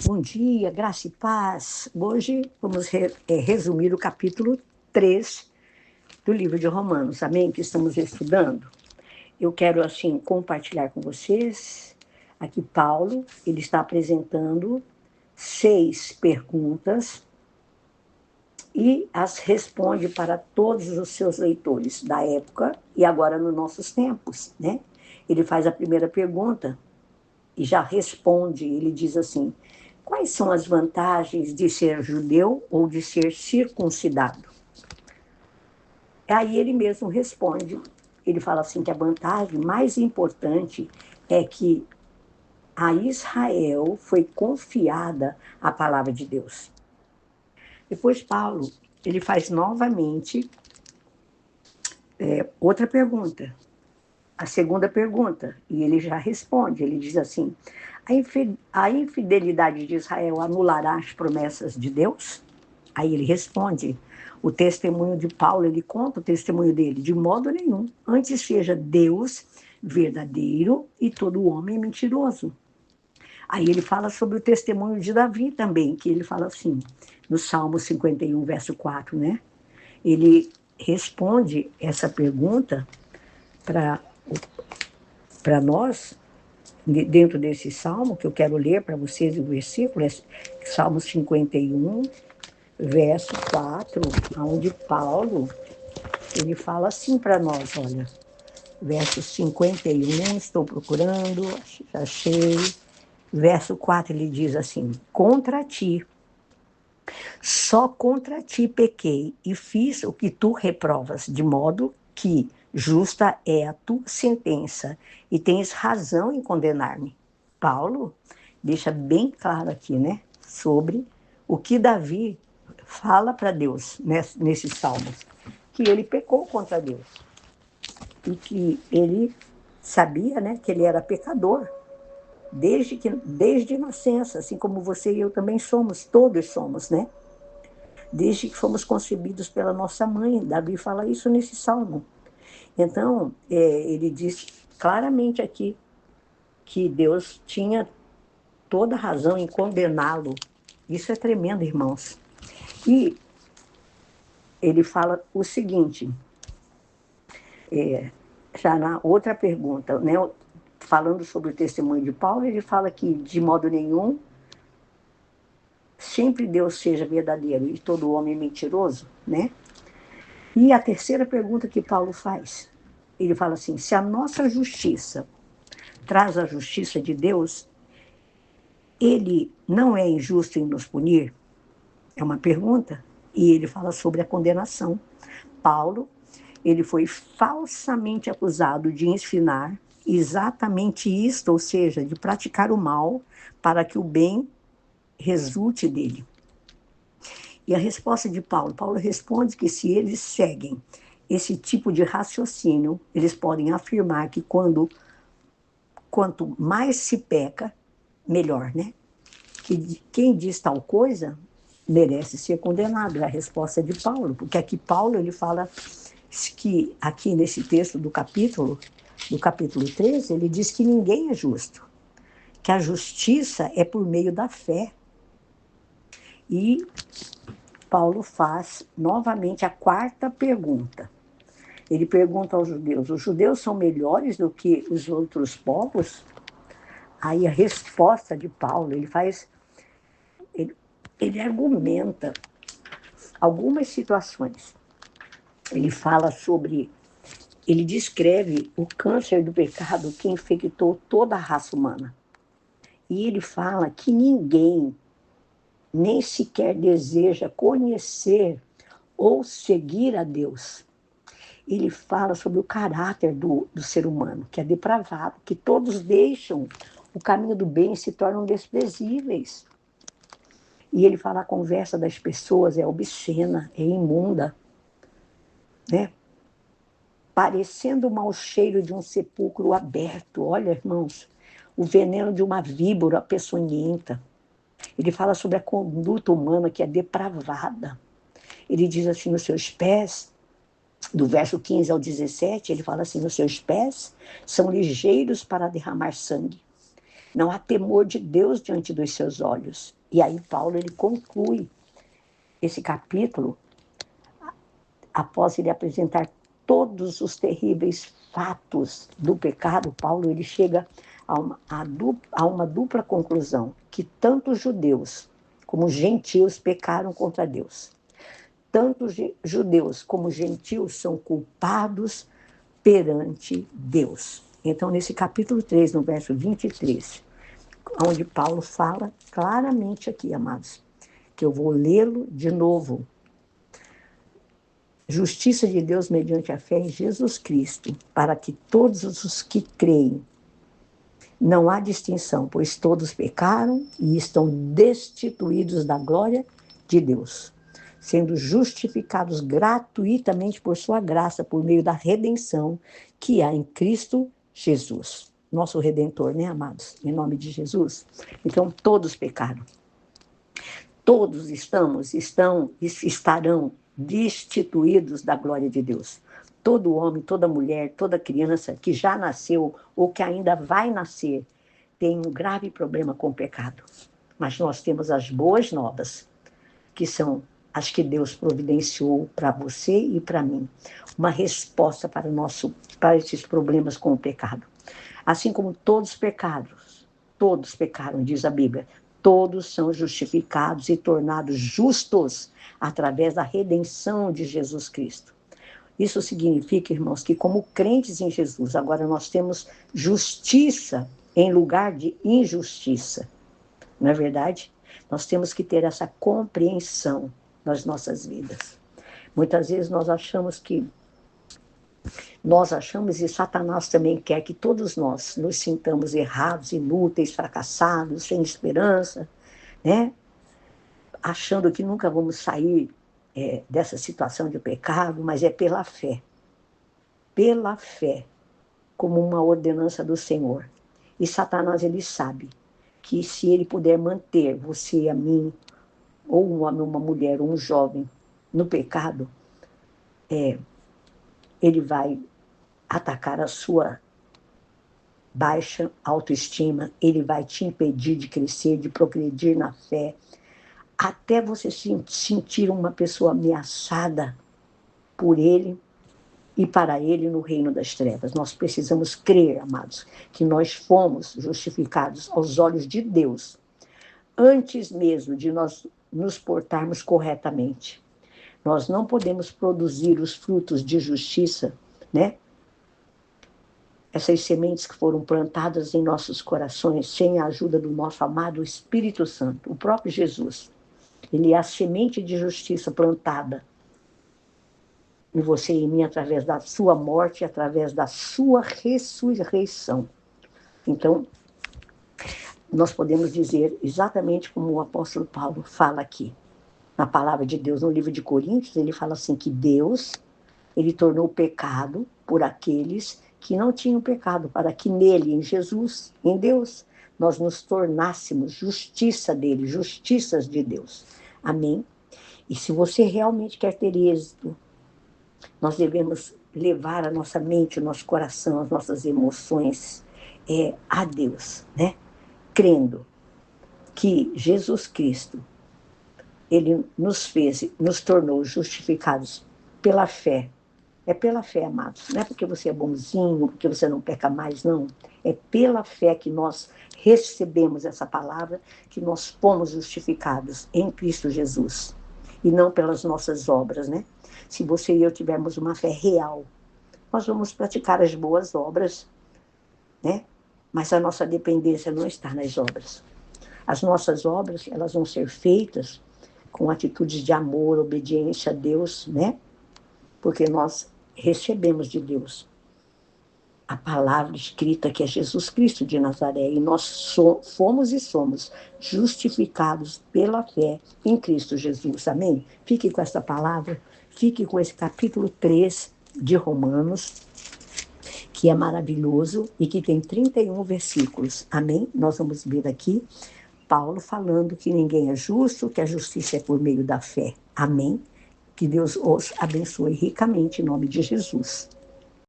Bom dia, graça e paz. Hoje vamos resumir o capítulo 3 do livro de Romanos, amém? Que estamos estudando. Eu quero, assim, compartilhar com vocês. Aqui, Paulo, ele está apresentando 6 perguntas e as responde para todos os seus leitores da época e agora nos nossos tempos, né? Ele faz a primeira pergunta e já responde, ele diz assim: quais são as vantagens de ser judeu ou de ser circuncidado? Aí ele mesmo responde, ele fala assim que a vantagem mais importante é que a Israel foi confiada a palavra de Deus. Depois Paulo, ele faz novamente outra pergunta, a segunda pergunta, e ele já responde, ele diz assim: a infidelidade de Israel anulará as promessas de Deus? Aí ele responde, o testemunho de Paulo, ele conta o testemunho dele, de modo nenhum, antes seja Deus verdadeiro e todo homem mentiroso. Aí ele fala sobre o testemunho de Davi também, que ele fala assim, no Salmo 51, verso 4, né? Ele responde essa pergunta para nós, dentro desse salmo, que eu quero ler para vocês, o versículo é Salmo 51, verso 4, onde Paulo, ele fala assim para nós, olha, verso 51, estou procurando, achei, verso 4 ele diz assim: contra ti, só contra ti pequei e fiz o que tu reprovas, de modo que justa é a tua sentença e tens razão em condenar-me. Paulo deixa bem claro aqui, né, sobre o que Davi fala para Deus nesses salmos, que ele pecou contra Deus e que ele sabia, né, que ele era pecador desde nascença, assim como você e eu também somos, todos somos, né? Desde que fomos concebidos pela nossa mãe. Davi fala isso nesse salmo. Então, ele diz claramente aqui que Deus tinha toda razão em condená-lo. Isso é tremendo, irmãos. E ele fala o seguinte, já na outra pergunta, né, falando sobre o testemunho de Paulo, ele fala que, de modo nenhum, sempre Deus seja verdadeiro e todo homem mentiroso, né? E a terceira pergunta que Paulo faz, ele fala assim: se a nossa justiça traz a justiça de Deus, ele não é injusto em nos punir? É uma pergunta. E ele fala sobre a condenação. Paulo, ele foi falsamente acusado de ensinar exatamente isto, ou seja, de praticar o mal para que o bem resulte dele. E a resposta de Paulo, Paulo responde que se eles seguem esse tipo de raciocínio, eles podem afirmar que quanto mais se peca, melhor, né? Que quem diz tal coisa merece ser condenado. É a resposta de Paulo, porque aqui Paulo ele fala que aqui nesse texto do capítulo 13, ele diz que ninguém é justo, que a justiça é por meio da fé. E Paulo faz novamente a quarta pergunta. Ele pergunta aos judeus: os judeus são melhores do que os outros povos? Aí a resposta de Paulo, ele, ele argumenta algumas situações. Ele descreve o câncer do pecado que infectou toda a raça humana. E ele fala que ninguém nem sequer deseja conhecer ou seguir a Deus. Ele fala sobre o caráter do ser humano, que é depravado, que todos deixam o caminho do bem e se tornam desprezíveis. E ele fala: a conversa das pessoas é obscena, é imunda, né? Parecendo o mau cheiro de um sepulcro aberto. Olha, irmãos, o veneno de uma víbora peçonhenta. Ele fala sobre a conduta humana que é depravada. Ele diz assim: nos seus pés, do verso 15 ao 17, ele fala assim: os seus pés são ligeiros para derramar sangue. Não há temor de Deus diante dos seus olhos. E aí Paulo ele conclui esse capítulo, após ele apresentar todos os terríveis fatos do pecado. Paulo ele chega a uma dupla conclusão, que tanto judeus como gentios pecaram contra Deus. Tanto judeus como gentios são culpados perante Deus. Então, nesse capítulo 3, no verso 23, onde Paulo fala claramente aqui, amados, que eu vou lê-lo de novo. Justiça de Deus mediante a fé em Jesus Cristo, para que todos os que creem, não há distinção, pois todos pecaram e estão destituídos da glória de Deus, sendo justificados gratuitamente por sua graça, por meio da redenção que há em Cristo Jesus, nosso Redentor, né, amados? Em nome de Jesus. Então, todos pecaram. Todos estarão destituídos da glória de Deus. Todo homem, toda mulher, toda criança que já nasceu ou que ainda vai nascer tem um grave problema com o pecado. Mas nós temos as boas novas, que são as que Deus providenciou para você e para mim. Uma resposta para esses problemas com o pecado. Assim como todos pecaram, diz a Bíblia, todos são justificados e tornados justos através da redenção de Jesus Cristo. Isso significa, irmãos, que como crentes em Jesus, agora nós temos justiça em lugar de injustiça. Não é verdade? Nós temos que ter essa compreensão nas nossas vidas. Muitas vezes nós achamos e Satanás também quer que todos nós nos sintamos errados, inúteis, fracassados, sem esperança, né? Achando que nunca vamos sair dessa situação de pecado, mas é pela fé, como uma ordenança do Senhor. E Satanás, ele sabe que se ele puder manter você, a mim, ou um homem, uma mulher, ou um jovem no pecado, ele vai atacar a sua baixa autoestima, ele vai te impedir de crescer, de progredir na fé, até você se sentir uma pessoa ameaçada por ele e para ele no reino das trevas. Nós precisamos crer, amados, que nós fomos justificados aos olhos de Deus, antes mesmo de nós nos portarmos corretamente. Nós não podemos produzir os frutos de justiça, né? Essas sementes que foram plantadas em nossos corações sem a ajuda do nosso amado Espírito Santo, o próprio Jesus. Ele é a semente de justiça plantada em você e em mim através da sua morte e através da sua ressurreição. Então, nós podemos dizer exatamente como o apóstolo Paulo fala aqui, na palavra de Deus, no livro de Coríntios, ele fala assim que Deus, ele tornou pecado por aqueles que não tinham pecado, para que nele, em Jesus, em Deus, nós nos tornássemos justiça dele, justiças de Deus. Amém? E se você realmente quer ter êxito, nós devemos levar a nossa mente, o nosso coração, as nossas emoções a Deus, né? Crendo que Jesus Cristo, ele nos tornou justificados pela fé. É pela fé, amados. Não é porque você é bonzinho, porque você não peca mais, não. É pela fé que nós recebemos essa palavra, que nós fomos justificados em Cristo Jesus. E não pelas nossas obras, né? Se você e eu tivermos uma fé real, nós vamos praticar as boas obras, né? Mas a nossa dependência não está nas obras. As nossas obras, elas vão ser feitas com atitudes de amor, obediência a Deus, né? Porque nós recebemos de Deus a palavra escrita que é Jesus Cristo de Nazaré, e nós fomos e somos justificados pela fé em Cristo Jesus. Amém? Fique com essa palavra, fique com esse capítulo 3 de Romanos, que é maravilhoso e que tem 31 versículos. Amém? Nós vamos ver aqui Paulo falando que ninguém é justo, que a justiça é por meio da fé. Amém? Que Deus os abençoe ricamente em nome de Jesus.